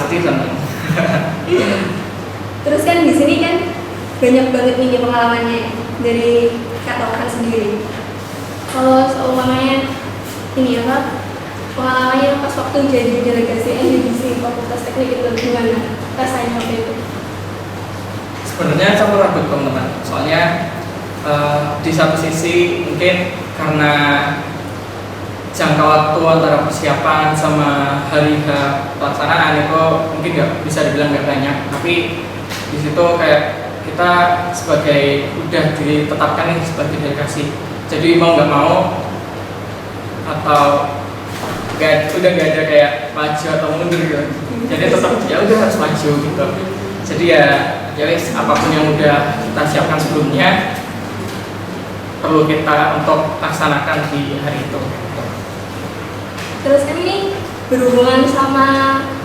pasti senang. Terus kan di sini kan banyak banget nih pengalamannya dari Kak Taufan sendiri. Kalau seumpamanya ini apa pengalamannya pas waktu jadi delegasi NDDC Fakultas Teknik itu gimana rasanya waktu itu? Sebenarnya campur aduk teman-teman. Soalnya di satu sisi mungkin karena jangka waktu antara persiapan sama hari pelaksanaan itu mungkin nggak bisa dibilang nggak banyak, tapi di situ kayak kita sebagai udah ditetapkan nih sebagai delegasi, jadi mau nggak mau atau udah nggak ada kayak maju atau mundur gitu, jadi tetap ya udah harus maju gitu. Jadi ya wis apapun yang udah kita siapkan sebelumnya perlu kita untuk laksanakan di hari itu. Terus kan ini berhubungan sama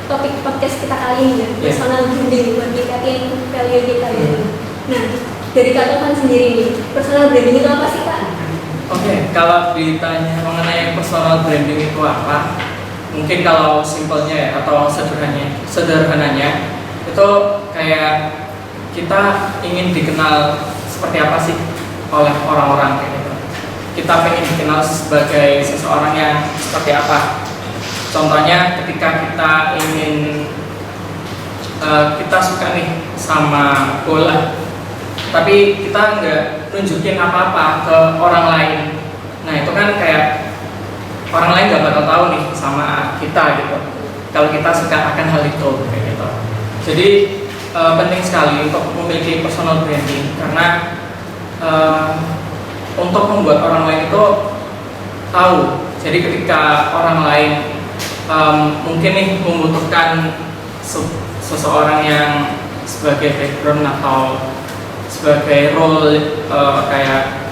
topik podcast kita kali ini ya, personal branding buat ningkatin value kita ya. Nah, dari Kak Taufan sendiri nih, personal branding itu apa sih Kak? Oke, kalau ditanya mengenai personal branding itu apa, mungkin kalau simpelnya ya atau sederhananya itu kayak kita ingin dikenal seperti apa sih oleh orang-orang kayak gitu. Kita pengen dikenal sebagai seseorang yang seperti apa. Contohnya ketika kita ingin kita suka nih sama bola, tapi kita nggak nunjukin apa-apa ke orang lain. Nah itu kan kayak orang lain nggak bakal tahu nih sama kita gitu. Kalau kita suka akan hal itu kayak gitu. Jadi penting sekali untuk memiliki personal branding karena untuk membuat orang lain itu tahu. Jadi ketika orang lain mungkin nih membutuhkan seseorang yang sebagai background atau sebagai role kayak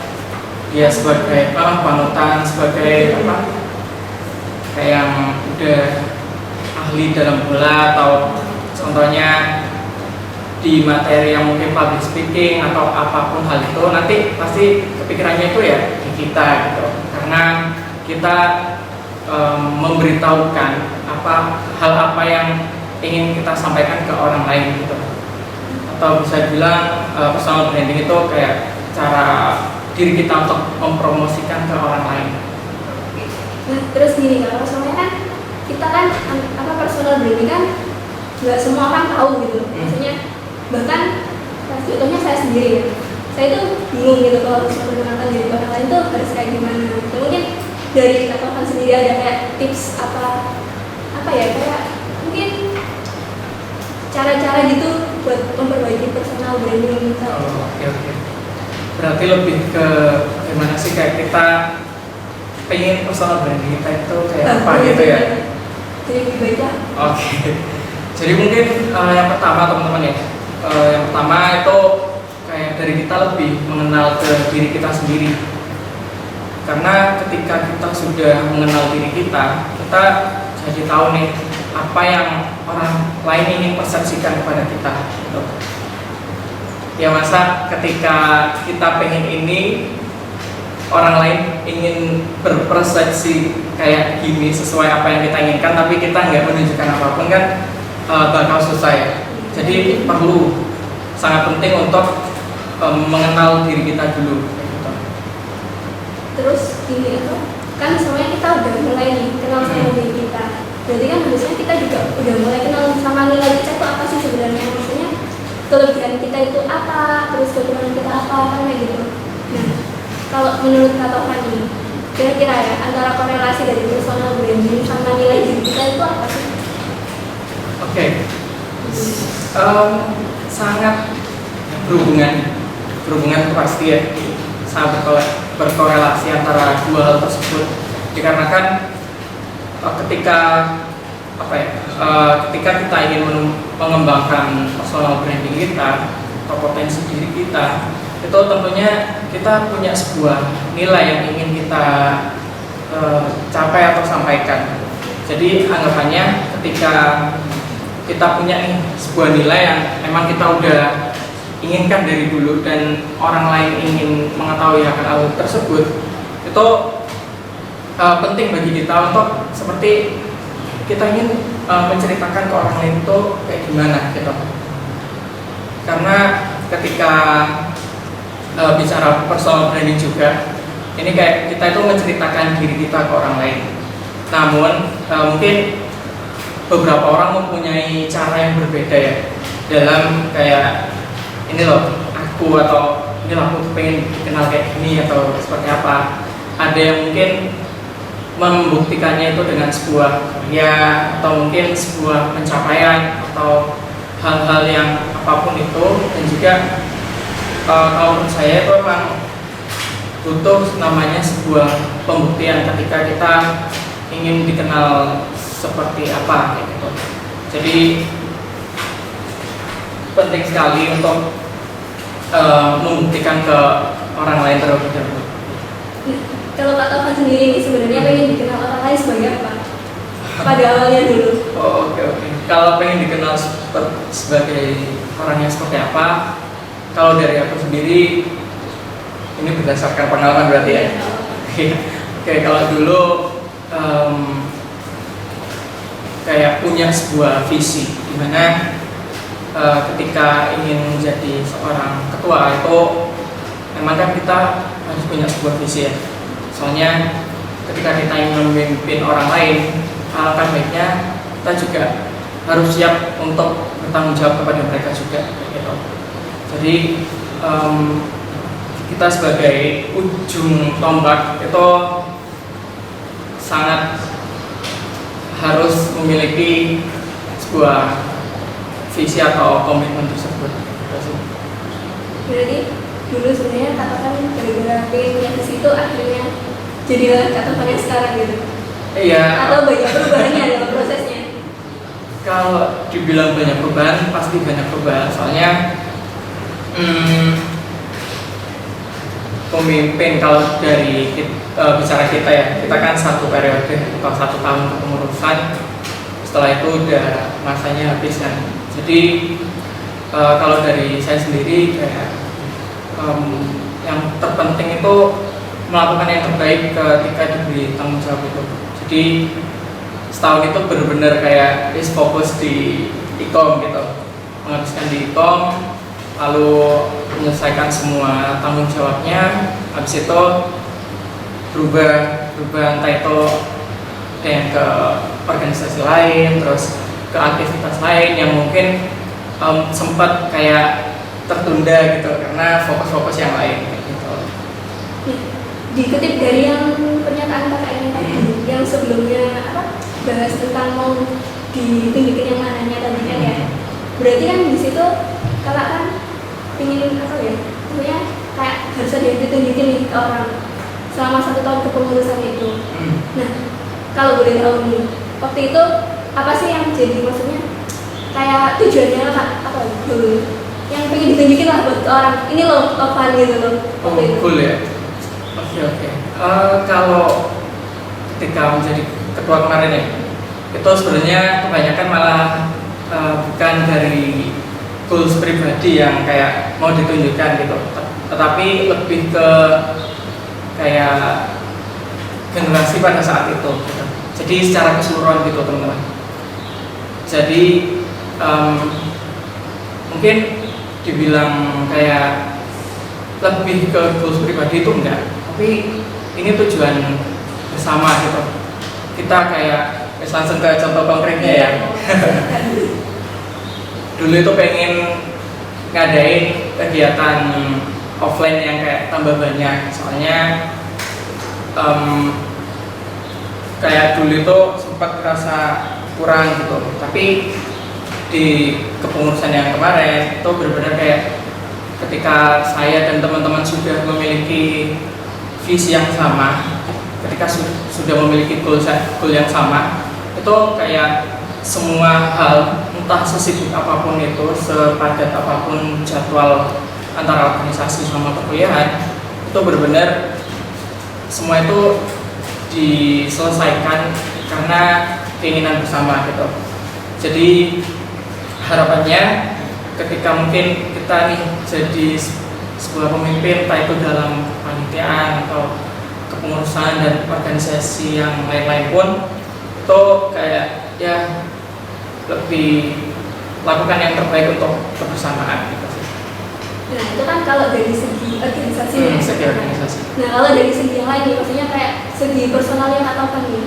dia sebagai panutan, sebagai apa kayak yang udah ahli dalam bola atau contohnya di materi yang mungkin public speaking atau apapun hal itu, nanti pasti kepikirannya itu ya di kita gitu, karena kita memberitahukan hal apa yang ingin kita sampaikan ke orang lain gitu, atau bisa bilang personal branding itu kayak cara diri kita untuk mempromosikan ke orang lain. Nah, terus gini kalau soalnya kan kita kan personal branding kan nggak semua kan tahu gitu, maksudnya bahkan contohnya saya sendiri ya, saya itu bingung gitu kalau memperkenalkan diri orang lain tuh harus kayak gimana. Gitu. Mungkin dari Kak Taufan sendiri ada kayak tips apa ya kayak mungkin cara-cara gitu buat memperbaiki personal branding kita. Oke. Berarti lebih ke gimana sih kayak kita pengen personal branding kita itu kayak apa gitu ya? Jadi lebih baik lah. Oke. Jadi mungkin yang pertama teman-teman ya. Yang pertama itu kayak dari kita lebih mengenal ke diri kita sendiri, karena ketika kita sudah mengenal diri kita jadi tahu nih apa yang orang lain ingin persepsikan kepada kita gitu. Ya masa ketika kita pengen ini orang lain ingin berpersepsi kayak gini sesuai apa yang kita inginkan, tapi kita nggak menunjukkan apapun kan bakal susah ya. Jadi perlu sangat penting untuk mengenal diri kita dulu. Terus gini kan semuanya kita udah mulai nih kenal sama diri kita. Berarti kan harusnya kita juga udah mulai kenal sama nilai kita itu apa sih sebenarnya, maksudnya kelebihan kita itu apa, terus kekurangan kita apa kan kayak gitu. Nah kalau menurut Kak Taufan ini kira-kira ya antara korelasi dari personal branding sama nilai diri kita itu apa sih? Oke. Sangat berhubungan itu pasti ya, sangat berkorelasi antara dua hal tersebut, dikarenakan ketika kita ingin mengembangkan personal branding kita atau potensi diri kita, itu tentunya kita punya sebuah nilai yang ingin kita capai atau sampaikan. Jadi anggapannya ketika kita punya nih sebuah nilai yang memang kita udah inginkan dari dulu dan orang lain ingin mengetahui akan hal tersebut, itu penting bagi kita untuk seperti kita ingin menceritakan ke orang lain itu kayak gimana gitu. Karena ketika bicara personal branding juga, ini kayak kita itu menceritakan diri kita ke orang lain. Namun mungkin beberapa orang mempunyai cara yang berbeda ya dalam kayak ini loh aku, atau ini loh aku pengen dikenal kayak gini atau seperti apa. Ada yang mungkin membuktikannya itu dengan sebuah karya atau mungkin sebuah pencapaian atau hal-hal yang apapun itu. Dan juga kalau menurut saya itu memang butuh namanya sebuah pembuktian ketika kita ingin dikenal seperti apa kayak gitu. Jadi penting sekali untuk membuktikan ke orang lain terlebih dahulu. Kalau Kak Taufan sendiri ini sebenarnya pengen dikenal orang lain sebagai apa? Pada awalnya dulu. Oh, oke. Kalau pengen dikenal sebagai orang yang seperti apa? Kalau dari aku sendiri, ini berdasarkan pengalaman berarti ya. Oke, kalau dulu kayak punya sebuah visi, dimana ketika ingin menjadi seorang ketua itu memang kan kita harus punya sebuah visi ya. Soalnya ketika kita ingin memimpin orang lain, alangkah baiknya kita juga harus siap untuk bertanggung jawab kepada mereka juga gitu. Jadi kita sebagai ujung tombak itu sangat harus memiliki sebuah visi atau komitmen tersebut. Berarti dulu sebenarnya Kak Taufan gara-gara pengen punya visi itu akhirnya jadilah Kak Taufan yang sekarang gitu. Iya. Atau banyak perubahannya dalam prosesnya? Kalau dibilang banyak perubahan, pasti banyak perubahan. Soalnya pemimpin kalau dari bicara kita ya, kita kan satu periode atau 1 tahun kepengurusan, setelah itu udah masanya habis kan. Jadi kalau dari saya sendiri kayak yang terpenting itu melakukan yang terbaik ketika diberi tanggung jawab itu. Jadi setahun itu benar-benar kayak fokus di ikom gitu, menghabiskan di ikom, lalu menyelesaikan semua tanggung jawabnya. Habis itu berubah entah itu ke organisasi lain, terus ke aktivitas lain yang mungkin sempat kayak tertunda gitu karena fokus-fokus yang lain gitu. Dikutip dari yang pernyataan kakak ini tadi, yang sebelumnya bahas tentang mau ditunjukin yang mananya tadi kan ya. Berarti kan di situ kakak kan ingin maksudnya kayak harus ada yang ditunjukin nih ke orang selama 1 tahun kepengurusan itu. Nah, kalau boleh tahu nih, waktu itu apa sih yang jadi maksudnya kayak tujuannya kak dulu yang pengen ditunjukin lah buat orang ini loh Taufan gitu loh waktu itu. Cool ya. Oke. Kalau ketika menjadi ketua kemarin ya, itu sebenarnya kebanyakan malah bukan dari goals pribadi yang kayak mau ditunjukkan gitu, tetapi lebih ke kayak generasi pada saat itu gitu. Jadi secara keseluruhan gitu teman-teman. Jadi mungkin dibilang kayak lebih ke goals pribadi itu enggak, tapi ini tujuan bersama gitu. Kita kayak langsung ke contoh konkretnya ya. Dulu itu pengen ngadain kegiatan offline yang kayak tambah banyak, soalnya kayak dulu itu sempat kerasa kurang gitu. Tapi di kepengurusan yang kemarin itu benar-benar kayak ketika saya dan teman-teman sudah memiliki visi yang sama, ketika sudah memiliki goal yang sama, itu kayak semua hal, entah sesibuk apapun itu, sepadat apapun jadwal antara organisasi sama perkuliahan, itu benar-benar semua itu diselesaikan karena keinginan bersama gitu. Jadi harapannya ketika mungkin kita nih jadi sebuah pemimpin, entah itu dalam kepanitiaan atau kepengurusan dan organisasi yang lain-lain pun, itu kayak ya lebih lakukan yang terbaik untuk kebersamaan gitu sih. Nah itu kan kalau dari segi organisasi Segi organisasi. Nah kalau dari segi yang lain nih, maksudnya kayak segi personalnya Kak Tovan nih,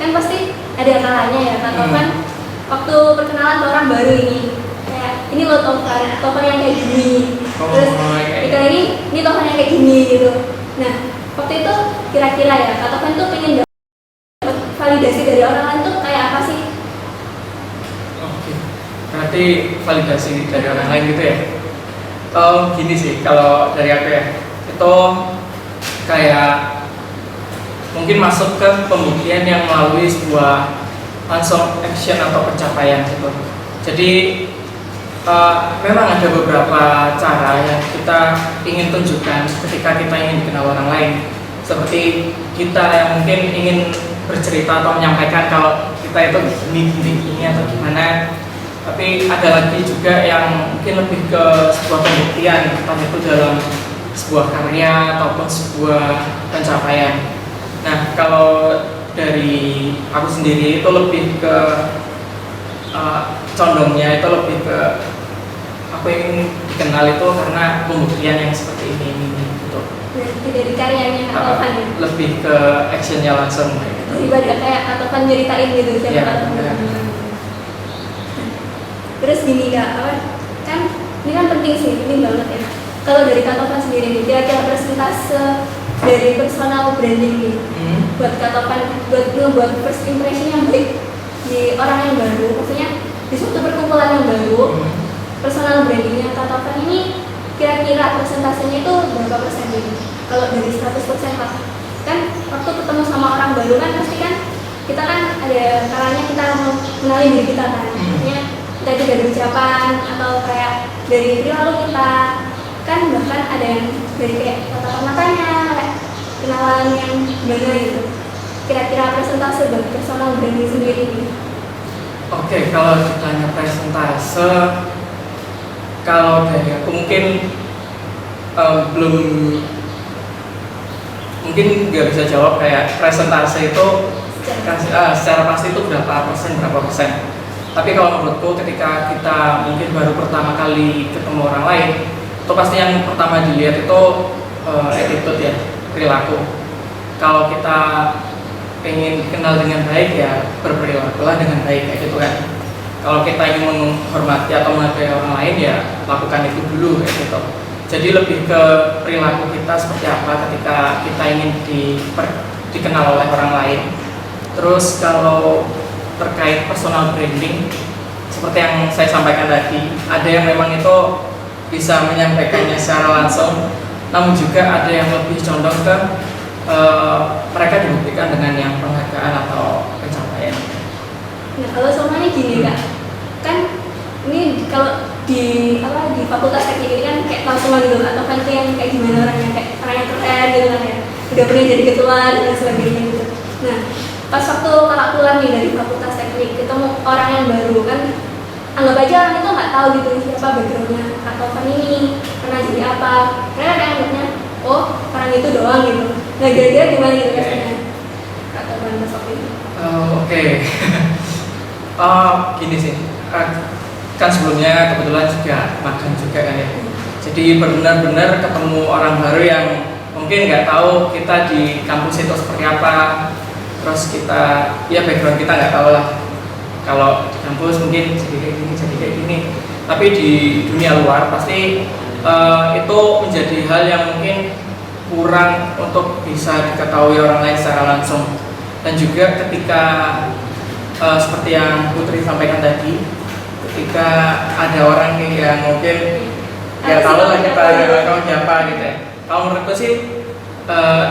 kan pasti ada kalanya ya Kak Tovan waktu perkenalan ke orang baru kayak ini loh Tovan yang kayak gini, terus ini Tovan yang kayak gini gitu. Nah waktu itu kira-kira ya Kak Tovan tuh pengen dapat validasi dari orang lain tuh kayak apa sih? Oke, berarti validasi dari orang lain gitu ya. Gini sih kalau dari aku ya, itu kayak mungkin masuk ke pembuktian yang melalui sebuah langsung action atau pencapaian gitu. Jadi memang ada beberapa cara yang kita ingin tunjukkan ketika kita ingin dikenal orang lain. Seperti kita yang mungkin ingin bercerita atau menyampaikan kalau kita itu gini atau gimana. Tapi ada lagi juga yang mungkin lebih ke sebuah pembuktian, entah itu dalam sebuah karya ataupun sebuah pencapaian. Nah, kalau dari aku sendiri itu lebih ke condongnya itu lebih ke aku ingin dikenal itu karena pembuktian yang seperti ini gitu. Berarti dari karyanya Kak Tovan ya? Lebih ke actionnya langsung gitu. Ibadah kayak Kak Tovan nyeritain gitu siapa Kak Tovan. Terus gini Kak, kan ini kan penting banget ya. Kalau dari Kak Tovan sendiri nih, kira-kira persentase dari personal branding nih buat Kak Tovan, buat first impression yang baik di orang yang baru, maksudnya di suatu perkumpulan yang baru, personal brandingnya Kak Tovan ini kira-kira persentasenya itu berapa persen gitu? Kalau dari 100% Kak, kan waktu ketemu sama orang baru kan pasti kan kita kan ada kalanya kita mengenali diri kita kan, maksudnya kita juga dari ucapan atau kayak dari perilaku kita, kan bahkan ada yang dari kayak tatapan matanya, kayak kenalan yang gimana gitu. Kira-kira persentase buat personal branding sendiri nih. Oke, kalau ditanya persentase, kalau dari aku mungkin belum, mungkin nggak bisa jawab kayak persentase itu secara pasti itu berapa persen. Tapi kalau menurutku ketika kita mungkin baru pertama kali ketemu orang lain, itu pasti yang pertama dilihat itu attitude ya, perilaku. Kalau kita ingin dikenal dengan baik ya berperilakulah dengan baik kayak gitu kan. Kalau kita ingin menghormati atau menghargai orang lain ya lakukan itu dulu kayak gitu. Jadi lebih ke perilaku kita seperti apa ketika kita ingin dikenal oleh orang lain. Terus kalau terkait personal branding, seperti yang saya sampaikan tadi, ada yang memang itu bisa menyampaikannya secara langsung, namun juga ada yang lebih condong ke mereka dibuktikan dengan yang penghargaan atau pencapaian. Nah kalau semuanya gini Kak, kan ini kalau di fakultas teknik ini kan kayak tahu semua gitu, atau kan itu yang kayak gimana orangnya, kayak orang yang keren gitu kan ya, udah pernah jadi ketua dan sebagainya gitu. Nah pas waktu kakak keluar nih dari fakultas teknik, ketemu orang yang baru kan, anggap aja orang itu nggak tahu gitu siapa backgroundnya Kak Tovan ini, pernah jadi apa, karena kayak anggapnya oh orang itu doang gitu. Nah kira-kira gimana gitu rasanya Kak Tovan pas waktu itu? Oke. Gini sih, kan sebelumnya kebetulan juga magang juga kan ya. Jadi benar-benar ketemu orang baru yang mungkin nggak tahu kita di kampus itu seperti apa. Terus kita, ya background kita nggak tahu lah. Kalau di kampus mungkin jadi kayak gini. Tapi di dunia luar pasti itu menjadi hal yang mungkin kurang untuk bisa diketahui orang lain secara langsung. Dan juga ketika seperti yang Putri sampaikan tadi, ketika ada orang yang mungkin nggak tahu lah kita kamu siapa gitu ya. Kalau menurutku sih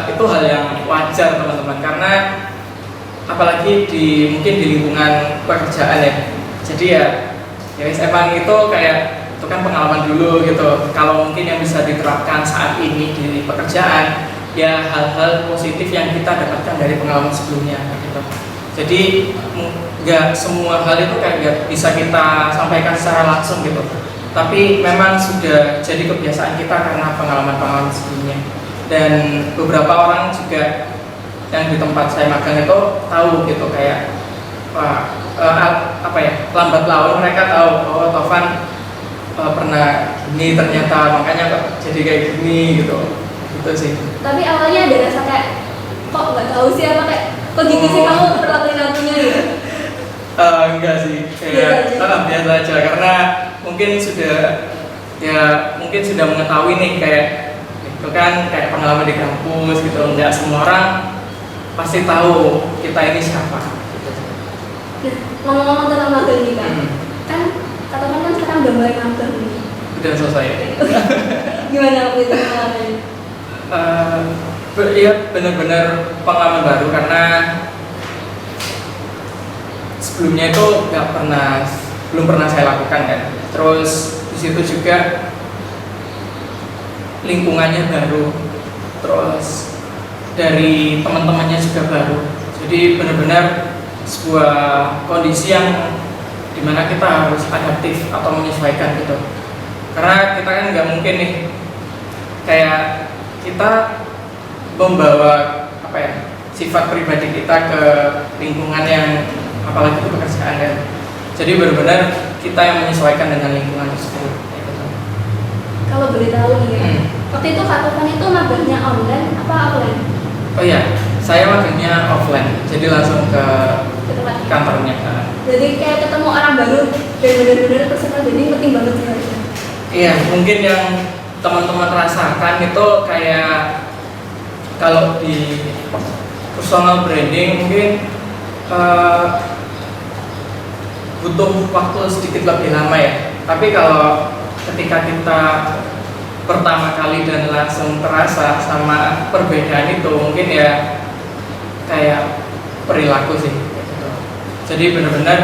itu hal yang wajar teman-teman, karena apalagi mungkin di lingkungan pekerjaan ya. Jadi ya emang itu kayak itu kan pengalaman dulu gitu. Kalau mungkin yang bisa diterapkan saat ini di pekerjaan ya hal-hal positif yang kita dapatkan dari pengalaman sebelumnya gitu. Jadi nggak semua hal itu kayak bisa kita sampaikan secara langsung gitu. Tapi memang sudah jadi kebiasaan kita karena pengalaman-pengalaman sebelumnya. Dan beberapa orang juga yang di tempat saya magang itu tahu gitu, kayak wah, apa ya, lambat laun mereka tahu oh Tovan pernah gini ternyata, makanya kok jadi kayak gini gitu sih. Tapi awalnya ada rasa kayak kok nggak tahu sih, apa kayak kok gitu sih kamu perlakuin akunya gitu. Enggak sih, kayak biasa aja karena mungkin sudah mengetahui nih, kayak itu kan kayak pengalaman di kampus gitu, nggak semua orang pasti tahu kita ini siapa. Nah, ngomong-ngomong tentang magang nih kan katakan kan sekarang udah mulai magang nih. Udah selesai. Gimana waktu itu pengalamannya? Iya benar-benar pengalaman baru karena sebelumnya itu belum pernah saya lakukan kan. Terus di situ juga lingkungannya baru, terus dari teman-temannya juga baru. Jadi benar-benar sebuah kondisi yang dimana kita harus adaptif atau menyesuaikan gitu. Karena kita kan nggak mungkin nih kayak kita membawa apa ya, sifat pribadi kita ke lingkungan yang apalagi itu pekerjaan kan. Jadi benar-benar kita yang menyesuaikan dengan lingkungan tersebut. Gitu. Kalau boleh tahu nih ya, waktu itu Kak Tovan itu magangnya online apa offline? Oh iya, saya magangnya offline, jadi langsung ke kantornya. Jadi kayak ketemu orang baru dan benar-benar personal, jadi penting banget sih harusnya. Iya, mungkin yang teman-teman rasakan itu kayak kalau di personal branding mungkin butuh waktu sedikit lebih lama ya. Tapi kalau ketika kita pertama kali dan langsung terasa sama perbedaan itu, mungkin ya kayak perilaku sih gitu. Jadi benar-benar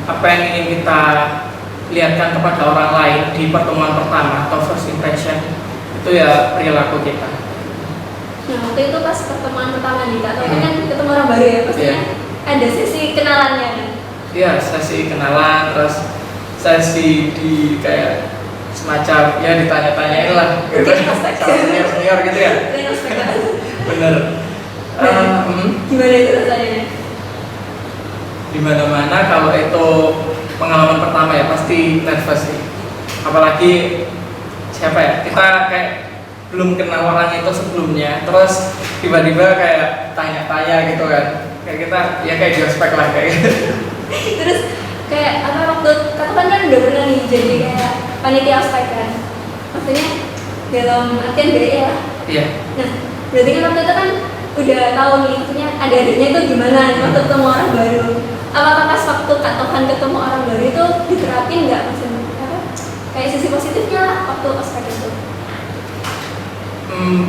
apa yang ingin kita lihatkan kepada orang lain di pertemuan pertama atau first impression itu ya perilaku kita. Nah waktu itu pas pertemuan pertama nih Kak Tovan kan ketemu orang baru ya, pastinya ada sesi kenalannya kan? Iya, sesi kenalan, terus sesi di kayak semacam ya ditanya-tanyain lah gitu. Senior gitu ya. Bener. Gimana itu rasanya? Di mana-mana kalau itu pengalaman pertama ya pasti nervous sih. Apalagi siapa ya, kita kayak belum kenal orang itu sebelumnya, terus tiba-tiba kayak tanya-tanya gitu kan. Kayak kita ya kayak di ospek lah kayak gitu. Terus kayak apa, waktu Kak Tovan kan udah pernah nih jadi kayak panitia ospek kan, maksudnya dalam artian BE lah. Iya. Nah berarti kan waktu itu kan udah tahu nih, maksudnya ada-adanya itu gimana waktu ketemu orang baru. Apakah pas waktu Kak Tovan ketemu orang baru itu diterapin nggak, maksudnya apa kayak sisi positifnya lah waktu ospek itu?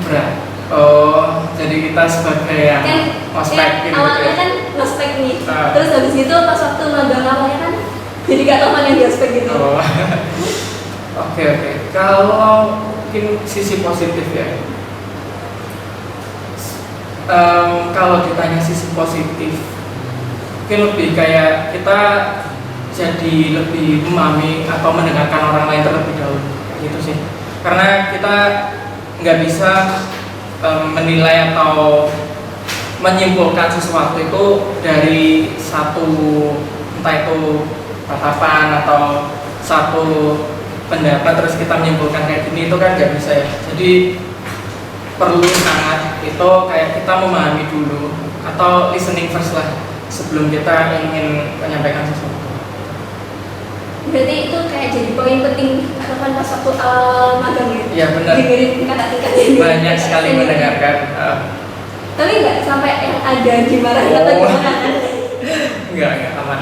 Berat. Oh, jadi kita sebagai yang kan ospek gitu awalnya ya? kan ospek nih, terus habis itu pas waktu magang awalnya kan jadi Kak Tovan yang di ospek gitu. Oh. Oke. Kalau mungkin sisi positif ya. Kalau ditanya sisi positif, mungkin lebih kayak kita jadi lebih memahami atau mendengarkan orang lain terlebih dahulu, gitu sih. Karena kita nggak bisa menilai atau menyimpulkan sesuatu itu dari satu, entah itu tatapan atau satu pendapat terus kita menyimpulkan kayak gini, itu kan nggak bisa ya. Jadi perlu sangat itu kayak kita memahami dulu atau listening first lah sebelum kita ingin menyampaikan sesuatu. Berarti itu kayak jadi poin penting Kak Tovan pas waktu awal magang ya? Iya benar. Dengerin kata-katanya. Banyak sekali mendengarkan. Tapi nggak sampai yang ada dimarahin atau gimana? Enggak, aman.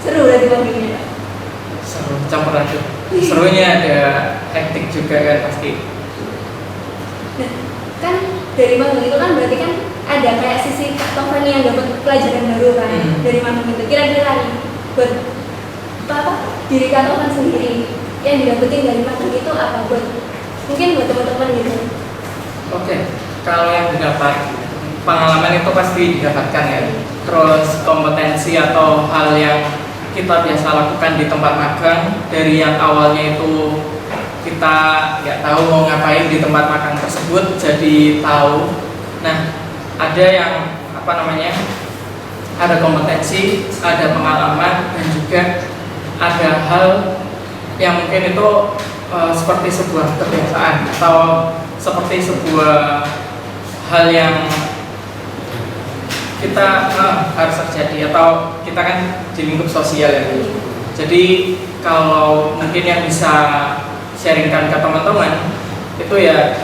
Seru berarti magangnya. Seru, campur aduk. Serunya ada hektik juga kan pasti. Nah, kan dari magang itu kan berarti kan ada kayak sisi Kak Tovan yang dapat pelajaran baru kan dari magang itu. Kira-kira nih buat apa diri Kak Tovan sendiri yang didapetin dari magang itu apa, buat mungkin buat teman-teman gitu? Oke, kalau yang didapat pengalaman itu pasti didapatkan ya. Terus kompetensi atau hal yang kita biasa lakukan di tempat magang, dari yang awalnya itu kita nggak tahu mau ngapain di tempat magang tersebut jadi tahu. Nah, ada yang ada kompetensi, ada pengalaman, dan juga ada hal yang mungkin itu seperti sebuah kebiasaan atau seperti sebuah hal yang kita harus terjadi, atau kita kan di lingkup sosial ya. Jadi kalau mungkin yang bisa sharingkan ke teman-teman itu ya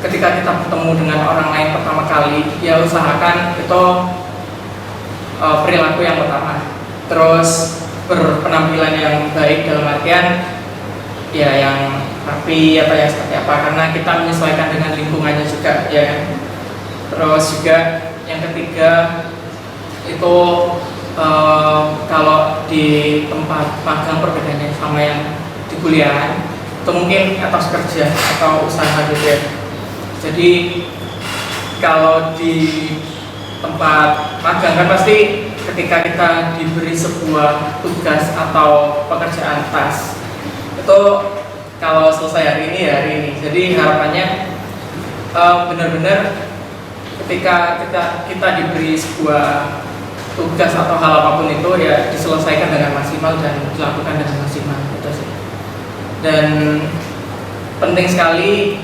ketika kita bertemu dengan orang lain pertama kali, ya usahakan itu perilaku yang pertama, terus berpenampilan yang baik dalam artian ya yang rapi atau yang seperti apa, karena kita menyesuaikan dengan lingkungannya juga ya kan. Terus juga yang ketiga itu kalau di tempat magang perbedaannya sama yang di kuliahan itu mungkin atas kerja atau usaha gitu ya. Jadi kalau di tempat magang kan pasti ketika kita diberi sebuah tugas atau pekerjaan task itu kalau selesai hari ini ya hari ini. Jadi harapannya benar-benar ketika kita diberi sebuah tugas atau hal apapun itu ya diselesaikan dengan maksimal dan dilakukan dengan maksimal gitu sih. Dan penting sekali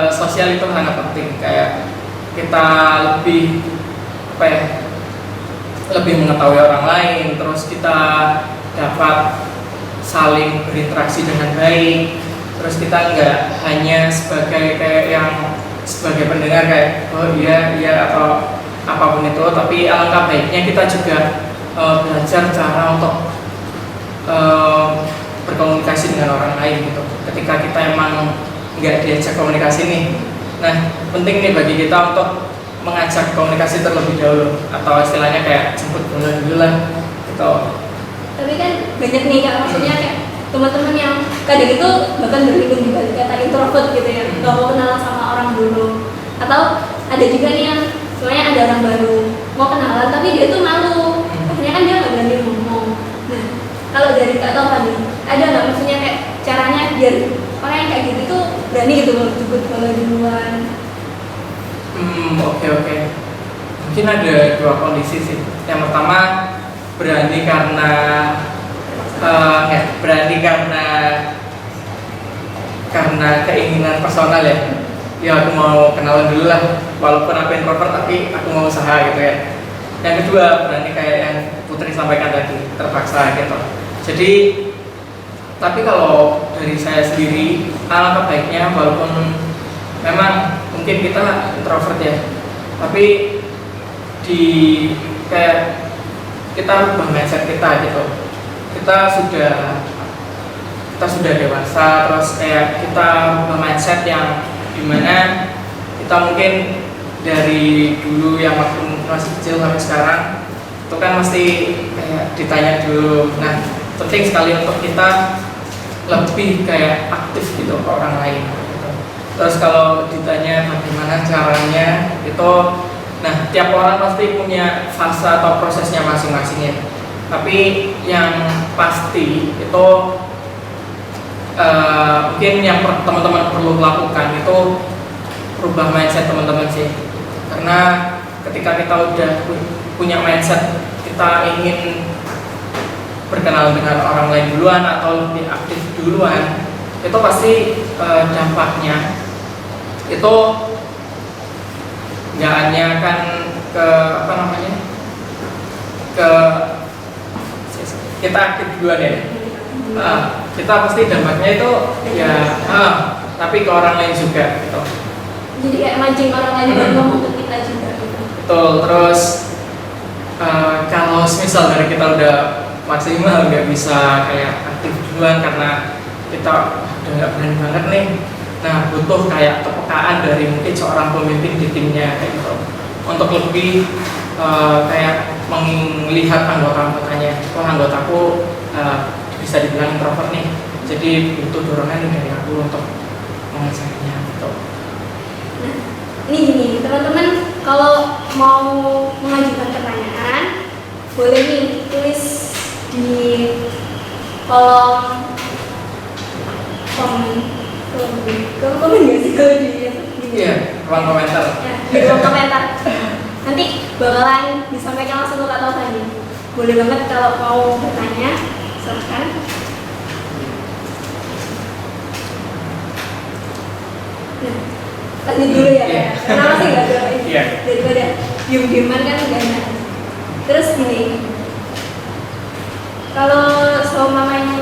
sosial itu sangat penting, kayak kita lebih apa ya, lebih mengetahui orang lain, terus kita dapat saling berinteraksi dengan baik, terus kita nggak hanya sebagai kayak yang sebagai pendengar kayak oh iya atau apapun itu, tapi alangkah baiknya kita juga belajar cara untuk berkomunikasi dengan orang lain gitu. Ketika kita emang nggak diajak komunikasi nih, nah penting nih bagi kita untuk mengajak komunikasi terlebih dahulu, atau istilahnya kayak jemput bola dulu lah gitu. Tapi kan banyak nih Kak, maksudnya kayak teman-teman yang kadang itu bahkan berlindung di balik kata introvert gitu ya, nggak mau kenalan sama orang dulu. Atau ada juga nih yang sebenarnya ada orang baru mau kenalan tapi dia tuh malu, akhirnya kan dia nggak berani ngomong. Nah kalau dari Kak Tova nih, ada nggak maksudnya kayak caranya biar orang yang kayak gitu tuh berani gitu loh jemput bola duluan? Oke. Mungkin ada dua kondisi sih. Yang pertama berani karena keinginan personal ya. Ya aku mau kenalan dulu lah, walaupun aku introvert tapi aku mau usaha gitu ya. Yang kedua berani kayak yang Putri sampaikan tadi, terpaksa gitu. Jadi tapi kalau dari saya sendiri, alangkah baiknya walaupun memang mungkin kita introvert ya, tapi di kayak kita rubah mindset kita gitu. Kita sudah dewasa, terus kayak kita rubah mindset yang dimana kita mungkin dari dulu yang waktu masih kecil sampai sekarang itu kan mesti kayak ditanya dulu. Nah penting sekali untuk kita lebih kayak aktif gitu ke orang lain gitu. Terus kalau ditanya bagaimana caranya itu, nah tiap orang pasti punya fase atau prosesnya masing-masing ya. Tapi yang pasti itu mungkin yang teman-teman perlu lakukan itu rubah mindset teman-teman sih. Karena ketika kita udah punya mindset kita ingin berkenalan dengan orang lain duluan atau lebih aktif duluan, itu pasti dampaknya itu nggak hanya akan ke kita aktif duluan ya. Kita pasti dampaknya itu ya tapi ke orang lain juga gitu. Jadi kayak mancing orang lain buat ngomong ke kita juga gitu. Betul. Terus kalau misal dari kita udah maksimal nggak bisa kayak aktif duluan karena kita udah nggak berani banget nih, nah butuh kayak kepekaan dari mungkin seorang pemimpin di timnya kayak gitu untuk lebih kayak melihat anggotanya. Wah anggotaku bisa dibilang introvert nih, jadi butuh dorongan dari aku untuk mengajarnya gitu. Nah ini gini teman-teman, kalau mau mengajukan pertanyaan boleh nih tulis di kolom komen nggak sih kalau di Iya, ruang komentar. Ya, di ruang komentar. Nanti bakalan disampaikan langsung ke Kak Taufan nih. Boleh banget kalau mau bertanya, silahkan. Nah, lanjut dulu ya. Iya. Karena masih nggak ada ini. Iya. Daripada diem-dieman kan nggak enak. Terus gini, kalau seumpamanya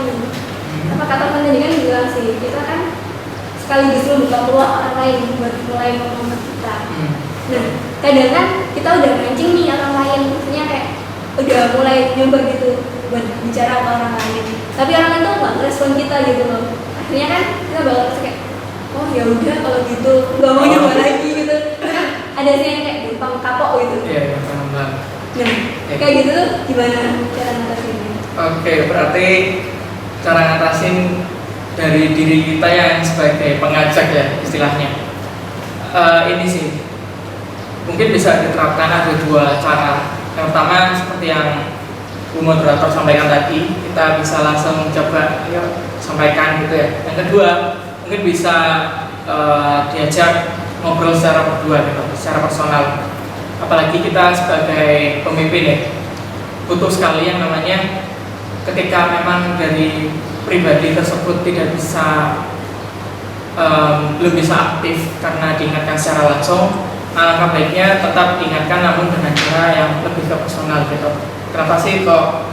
apa kata tadi kan bilang sih, kita kan sekaligus membuka peluang orang lain buat mulai ngomong ke kita. Nah, kadang kan kita udah mancing nih orang lain, maksudnya kayak udah mulai nyoba gitu buat bicara ke orang lain. Tapi orang lain tuh nggak respon kita gitu loh. Akhirnya kan kita bakal kayak, oh ya udah kalau gitu nggak mau nyoba lagi gitu. Karena ada sih yang kayak gampang kapok gitu. Iya, paham banget. Nah, kayak gitu tuh gimana cara ngatasinnya? Oke, berarti cara ngatasin dari diri kita yang sebagai pengajak ya istilahnya. Ini sih mungkin bisa diterapkan ada dua cara. Yang pertama seperti yang Bu Moderator sampaikan tadi, kita bisa langsung coba sampaikan gitu ya. Yang kedua mungkin bisa diajak ngobrol secara berdua gitu, secara personal. Apalagi kita sebagai pemimpin ya, butuh sekali yang namanya ketika memang dari pribadi tersebut tidak bisa belum bisa aktif karena diingatkan secara langsung, alangkah baiknya tetap diingatkan namun dengan cara yang lebih ke personal gitu. Kenapa sih kok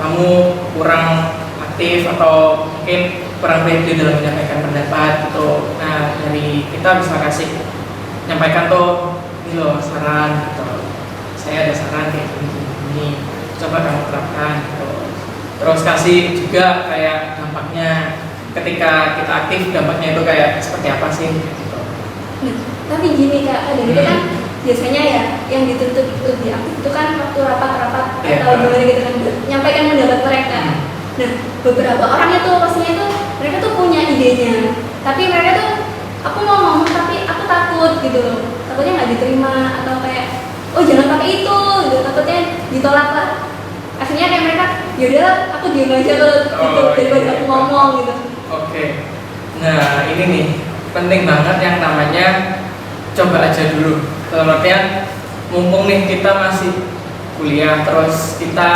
kamu kurang aktif atau mungkin kurang pede dalam menyampaikan pendapat gitu. Nah, dari kita bisa kasih menyampaikan tuh ini loh saran gitu. Saya ada saran kayak gini, coba kamu terapkan gitu. Terus kasih juga kayak dampaknya ketika kita aktif, dampaknya itu kayak seperti apa sih gitu. Nah, tapi gini Kak, ada itu kan biasanya ya yang dituntut lebih aktif itu kan waktu rapat-rapat atau gimana gitu kan, menyampaikan pendapat mereka. Nah, beberapa orang itu pastinya itu mereka tuh punya idenya, tapi mereka tuh aku mau ngomong tapi aku takut gitu loh, takutnya nggak diterima atau kayak oh jangan pakai itu gitu, takutnya ditolak lah. Akhirnya kayak mereka yaudahlah aku diam aja gitu daripada aku ngomong gitu. Oke. Nah ini nih penting banget yang namanya coba aja dulu. Dalam artian mumpung nih kita masih kuliah terus kita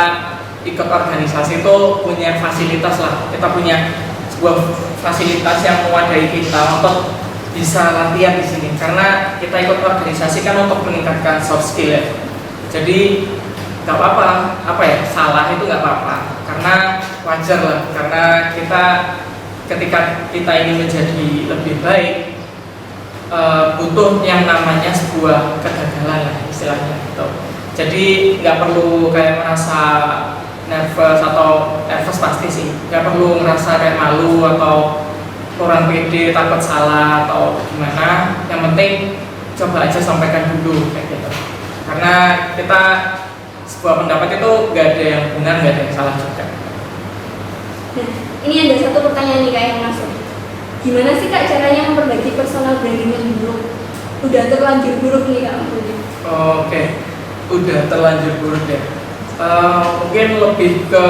ikut organisasi itu punya fasilitas lah. Kita punya sebuah fasilitas yang mewadai kita untuk bisa latihan di sini. Karena kita ikut organisasi kan untuk meningkatkan soft skill ya. Jadi nggak apa-apa, salah itu nggak apa-apa. Karena wajar lah. Karena kita ketika kita ingin menjadi lebih baik butuh yang namanya sebuah kegagalan lah istilahnya gitu. Jadi nggak perlu kayak merasa nervous pasti sih, nggak perlu ngerasa kayak malu atau kurang pede, takut salah atau gimana. Yang penting coba aja sampaikan dulu kayak gitu. Karena kita sebuah pendapat itu nggak ada yang benar, nggak ada yang salah juga. Nah, ini ada satu pertanyaan nih Kak yang masuk. Gimana sih Kak caranya memperbaiki personal branding yang buruk? Udah terlanjur buruk nih Kak maksudnya. Oke, udah terlanjur buruk ya. Mungkin lebih ke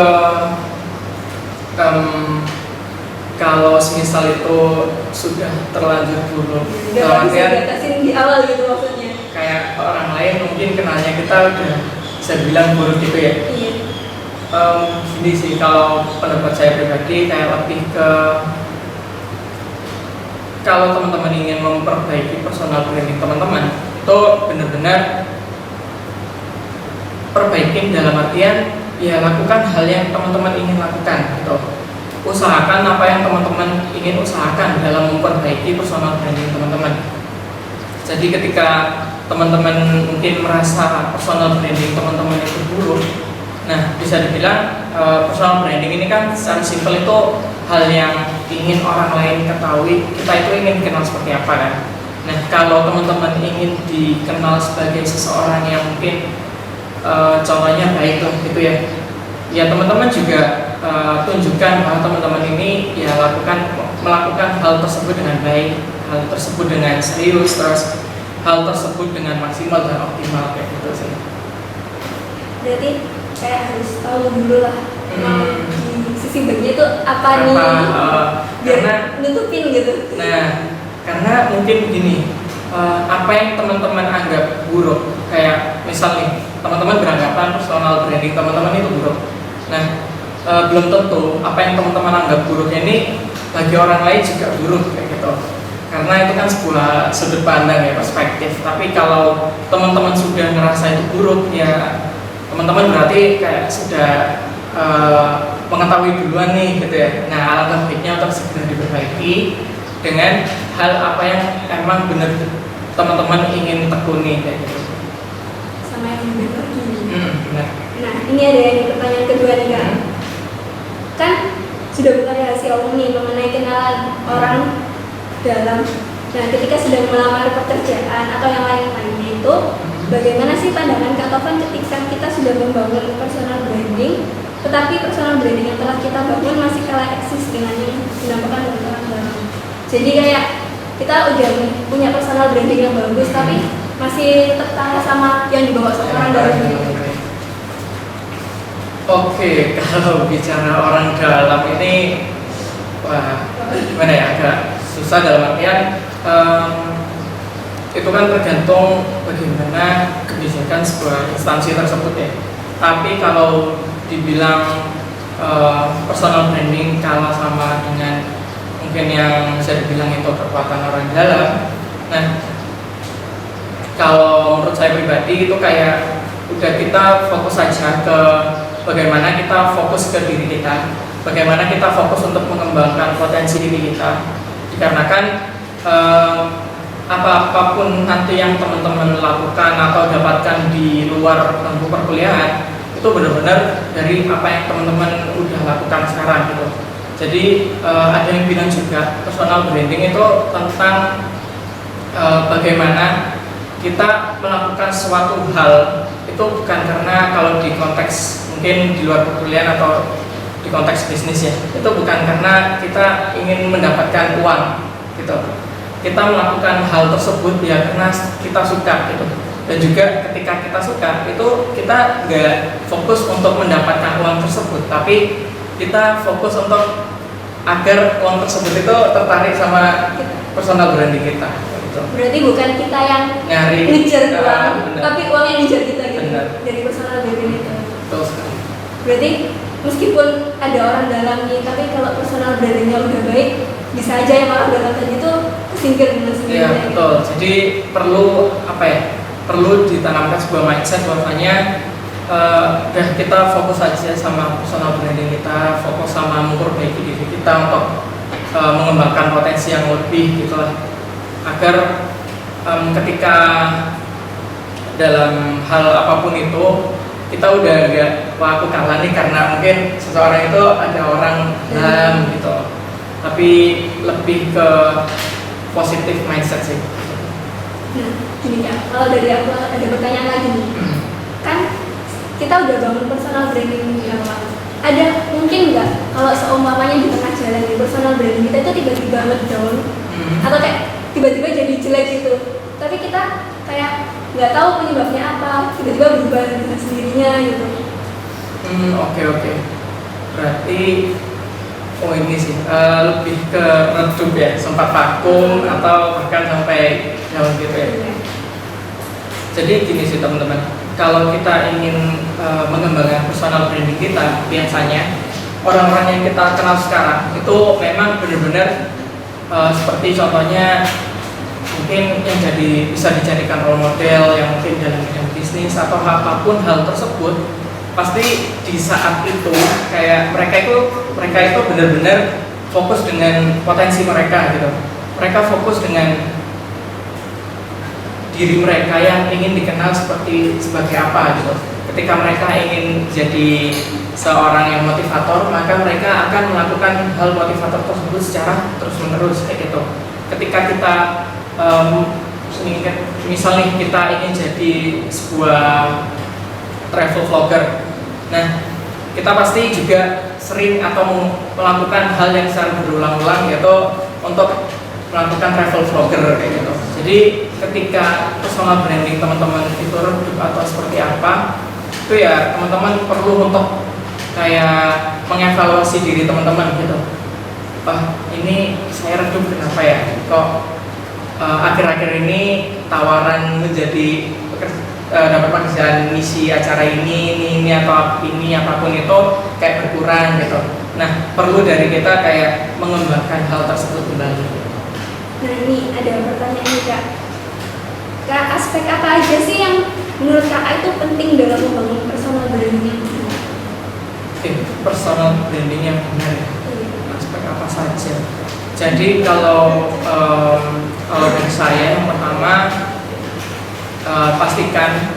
kalau semisal itu sudah terlanjur buruk, Udah bisa diatasin di awal gitu maksudnya. kayak orang lain mungkin kenalnya kita udah bisa bilang buruk gitu ya. Iya. Gini sih kalau pendapat saya pribadi kayak lebih ke kalau teman-teman ingin memperbaiki personal branding teman-teman itu benar-benar perbaikin dalam artian ya lakukan hal yang teman-teman ingin lakukan gitu. Usahakan apa yang teman-teman ingin usahakan dalam memperbaiki personal branding teman-teman. Jadi ketika teman-teman mungkin merasa personal branding teman-teman itu buruk, nah bisa dibilang personal branding ini kan secara simpel itu hal yang ingin orang lain ketahui kita itu ingin dikenal seperti apa kan. Nah kalau teman-teman ingin dikenal sebagai seseorang yang mungkin contohnya baik lah gitu ya, ya teman-teman juga tunjukkan bahwa teman-teman ini ya melakukan hal tersebut dengan baik, hal tersebut dengan serius, terus hal tersebut dengan maksimal dan optimal kayak gitu sih. Berarti kayak harus tahu dulu lah di sisi baiknya itu apa nih, biar karena nutupin gitu. nah karena mungkin gini apa yang teman-teman anggap buruk. Kayak misal nih, teman-teman beranggapan personal branding teman-teman itu buruk. Nah, belum tentu apa yang teman-teman anggap buruk ini bagi orang lain juga buruk kayak gitu. Karena itu kan sebuah sudut pandang ya, perspektif. Tapi kalau teman-teman sudah ngerasa itu buruk, ya teman-teman berarti kayak sudah mengetahui duluan nih gitu ya. Nah, alangkah baiknya untuk segera diperbaiki dengan hal apa yang emang benar teman-teman ingin tekuni kayak gitu. Sama yang benar gini. Benar. Nah, ini ada yang pertanyaan kedua nih Kak. Kan sudah bukan rahasia umum nih mengenai kenalan orang dalam. Nah, ketika sedang melamar pekerjaan atau yang lain-lainnya itu, bagaimana sih pandangan Kak Tovan ketika kita sudah membangun personal branding, tetapi personal branding yang telah kita bangun masih kalah eksis dengan yang dinampakkan oleh orang dalam. Jadi kayak kita udah punya personal branding yang bagus, tapi masih tetap kalah sama yang dibawa sama orang dalam. Oke, kalau bicara orang dalam ini, wah, gimana ya, agak susah dalam artian itu kan tergantung bagaimana kebijakan sebuah instansi tersebut ya. Tapi kalau dibilang personal branding kalah sama dengan mungkin yang bisa dibilang itu kekuatan orang dalam. Nah, kalau menurut saya pribadi itu kayak udah kita fokus saja ke bagaimana kita fokus ke diri kita, bagaimana kita fokus untuk mengembangkan potensi diri kita. Dikarenakan apapun nanti yang teman-teman lakukan atau dapatkan di luar bangku perkuliahan itu benar-benar dari apa yang teman-teman udah lakukan sekarang gitu. Jadi ada yang bilang juga personal branding itu tentang bagaimana kita melakukan suatu hal itu bukan karena kalau di konteks mungkin di luar perkuliahan atau di konteks bisnis ya, itu bukan karena kita ingin mendapatkan uang gitu. Kita melakukan hal tersebut ya karena kita suka gitu. Dan juga ketika kita suka itu kita nggak fokus untuk mendapatkan uang tersebut, tapi kita fokus untuk agar uang tersebut itu tertarik sama personal branding kita gitu. Berarti bukan kita yang nyari ngejar uang, tapi uang yang ngejar kita gitu. Benar. Dari personal branding itu. Betul sekali. Berarti meskipun ada orang dalam nih, tapi kalau personal brandingnya udah baik, bisa aja yang orang dalam tadi itu kesingkir dengan sendirinya. Iya betul. Jadi perlu apa ya? Perlu ditanamkan sebuah mindset bahwasanya udah kita fokus aja sama personal branding kita, fokus sama memperbaiki diri kita untuk mengembangkan potensi yang lebih gitulah, agar ketika dalam hal apapun itu kita udah gak wah aku kalah nih karena mungkin seseorang itu ada orang dalam gitu, tapi lebih ke positif mindset sih. Nah, gini ya, kalau dari aku ada pertanyaan lagi nih. Kan kita udah bangun personal branding di awal. Ada mungkin nggak kalau seumpamanya di tengah jalan di personal branding kita itu tiba-tiba ngedown atau kayak tiba-tiba jadi jelek gitu. Tapi kita kayak nggak tahu penyebabnya apa, tiba-tiba berubah dengan sendirinya gitu. Oke. Berarti ini sih lebih ke redup ya, sempat vakum atau bahkan sampai down gitu ya. Jadi gini sih teman-teman, kalau kita ingin mengembangkan personal branding kita, biasanya orang-orang yang kita kenal sekarang itu memang benar-benar seperti contohnya mungkin yang bisa dijadikan role model yang mungkin dalam bidang bisnis atau apapun hal tersebut, pasti di saat itu kayak mereka itu benar-benar fokus dengan potensi mereka gitu. Mereka fokus dengan diri mereka yang ingin dikenal sebagai apa gitu. Ketika mereka ingin jadi seorang yang motivator, maka mereka akan melakukan hal motivator tersebut secara terus-menerus kayak gitu. Ketika kita misal nih kita ingin jadi sebuah travel vlogger, nah kita pasti juga sering atau melakukan hal yang secara berulang-ulang yaitu untuk melakukan travel vlogger kayak gitu. Jadi ketika personal branding teman-teman itu redup atau seperti apa, itu ya teman-teman perlu untuk kayak mengevaluasi diri teman-teman gitu. Ini saya redup kenapa ya? Kok akhir-akhir ini tawaran menjadi dapat pekerjaan misi acara ini atau ini apapun itu kayak berkurang gitu. Nah, perlu dari kita kayak mengembangkan hal tersebut kembali. Nah, ini ada pertanyaan nih Kak. Kak, aspek apa aja sih yang menurut Kakak itu penting dalam membangun personal branding yang benar? Personal branding yang benar. Aspek apa saja? Jadi kalau dari saya yang pertama pastikan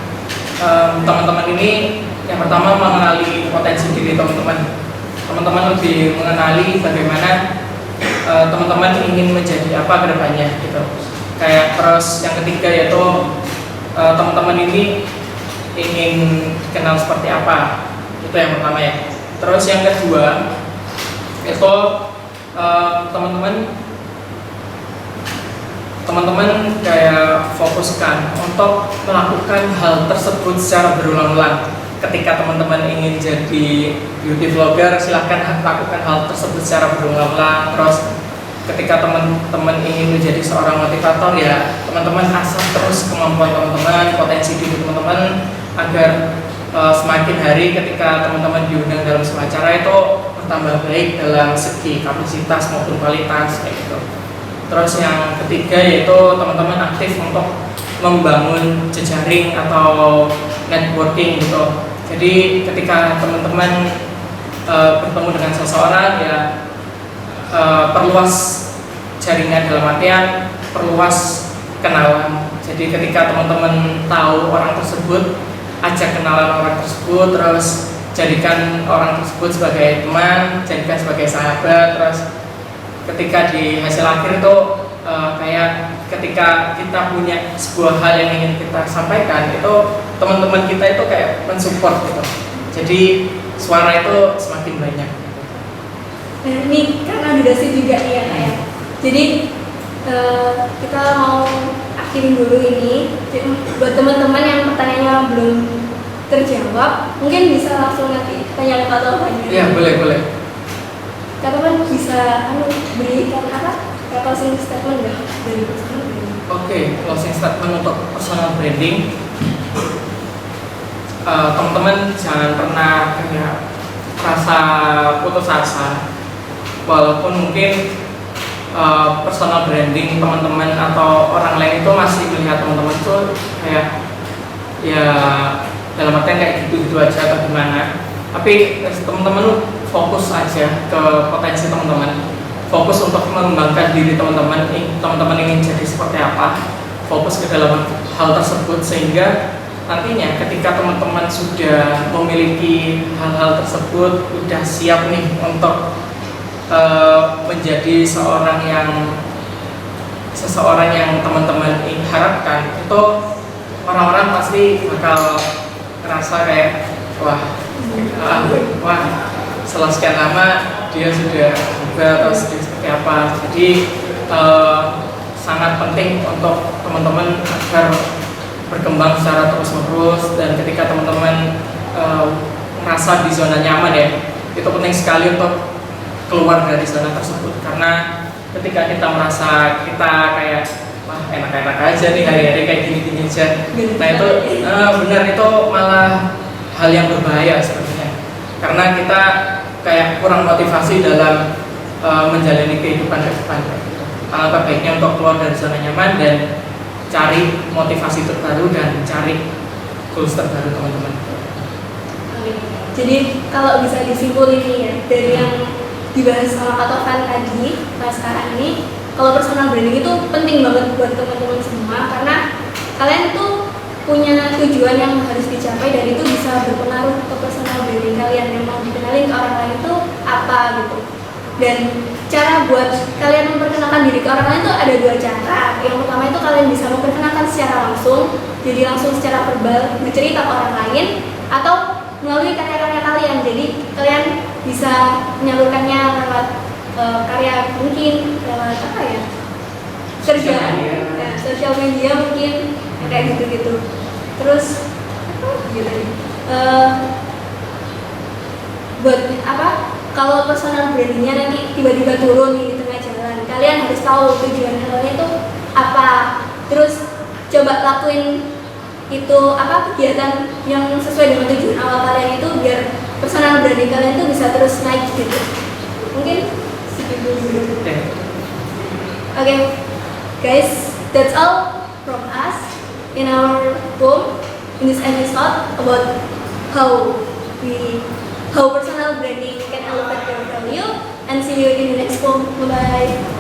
teman-teman ini yang pertama mengenali potensi diri teman-teman. Teman-teman lebih mengenali bagaimana teman-teman ingin menjadi apa ke depannya gitu. Kayak terus yang ketiga yaitu teman-teman ini ingin dikenal seperti apa. Itu yang pertama ya. Terus yang kedua itu teman-teman kayak fokuskan untuk melakukan hal tersebut secara berulang-ulang. Ketika teman-teman ingin jadi beauty vlogger, silahkan lakukan hal tersebut secara berulang-ulang. Terus ketika teman-teman ingin menjadi seorang motivator, ya teman-teman asah terus kemampuan teman-teman, potensi diri teman-teman agar semakin hari ketika teman-teman diundang dalam sebuah acara itu bertambah baik dalam segi kapasitas maupun kualitas kayak gitu. Terus yang ketiga yaitu teman-teman aktif untuk membangun jejaring atau networking gitu. Jadi ketika teman-teman bertemu dengan seseorang ya perluas jaringan dalam artian perluas kenalan. Jadi ketika teman-teman tahu orang tersebut, ajak kenalan orang tersebut, terus jadikan orang tersebut sebagai teman, jadikan sebagai sahabat. Terus ketika di hasil akhir itu kayak ketika kita punya sebuah hal yang ingin kita sampaikan, itu teman-teman kita itu kayak mensupport gitu. Jadi suara itu semakin banyak. Nah, ini karena durasi juga nih ya Kak ya. Jadi kita mau akhirin dulu ini. Jadi, buat teman-teman yang pertanyaannya belum terjawab, mungkin bisa langsung nanti tanya ke Kak Taufan. Iya, boleh. Kak Taufan bisa berikan apa? Closing statement nggak dari personal branding? Oke, closing statement untuk personal branding. Teman-teman jangan pernah kayak rasa putus asa, walaupun mungkin personal branding teman-teman atau orang lain itu masih melihat teman-teman itu kayak ya dalam artian kayak gitu-gitu aja atau gimana. Tapi teman-teman fokus aja ke potensi teman-teman. Fokus untuk mengembangkan diri teman-teman ingin jadi seperti apa, fokus ke dalam hal tersebut sehingga nantinya ketika teman-teman sudah memiliki hal-hal tersebut, udah siap nih untuk menjadi seseorang yang teman-teman harapkan, itu orang-orang pasti bakal ngerasa kayak wah setelah sekian lama dia sudah berubah atau seperti apa. Jadi sangat penting untuk teman-teman agar berkembang secara terus-menerus, dan ketika teman-teman merasa di zona nyaman ya, itu penting sekali untuk keluar dari zona tersebut. Karena ketika kita merasa kita kayak wah enak-enak aja nih hari-hari kayak gini-gini aja, nah itu benar itu malah hal yang berbahaya sebenarnya, karena kita kayak kurang motivasi dalam menjalani kehidupan ke depan. Alangkah baiknya untuk keluar dari zona nyaman dan cari motivasi terbaru dan cari goals terbaru teman-teman. Jadi kalau bisa disimpulin nih ya dari yang dibahas sama Kak Taufan tadi, sekarang ini kalau personal branding itu penting banget buat teman-teman semua, karena kalian tuh punya tujuan yang harus dicapai dan itu bisa berpengaruh ke personal branding kalian yang mau dikenalin ke orang lain itu apa gitu. Dan cara buat kalian memperkenalkan diri ke orang lain itu ada dua cara. Yang pertama itu kalian bisa memperkenalkan secara langsung, jadi langsung secara verbal bercerita ke orang lain, atau melalui karya-karya kalian. Jadi kalian bisa menyalurkannya lewat karya, mungkin lewat apa ya, kerjaan, sosial media mungkin kayak gitu-gitu. Terus buat apa? Kalau personal brandingnya nanti tiba-tiba turun di tengah jalan, kalian harus tahu tujuan kalian itu apa, terus coba lakuin itu apa kegiatan yang sesuai dengan tujuan awal kalian itu biar personal branding kalian itu bisa terus naik gitu. Mungkin segitu dulu. Okay, guys, that's all from us in our home in this episode about how personal branding can elevate your value, and see you in the next one. Bye.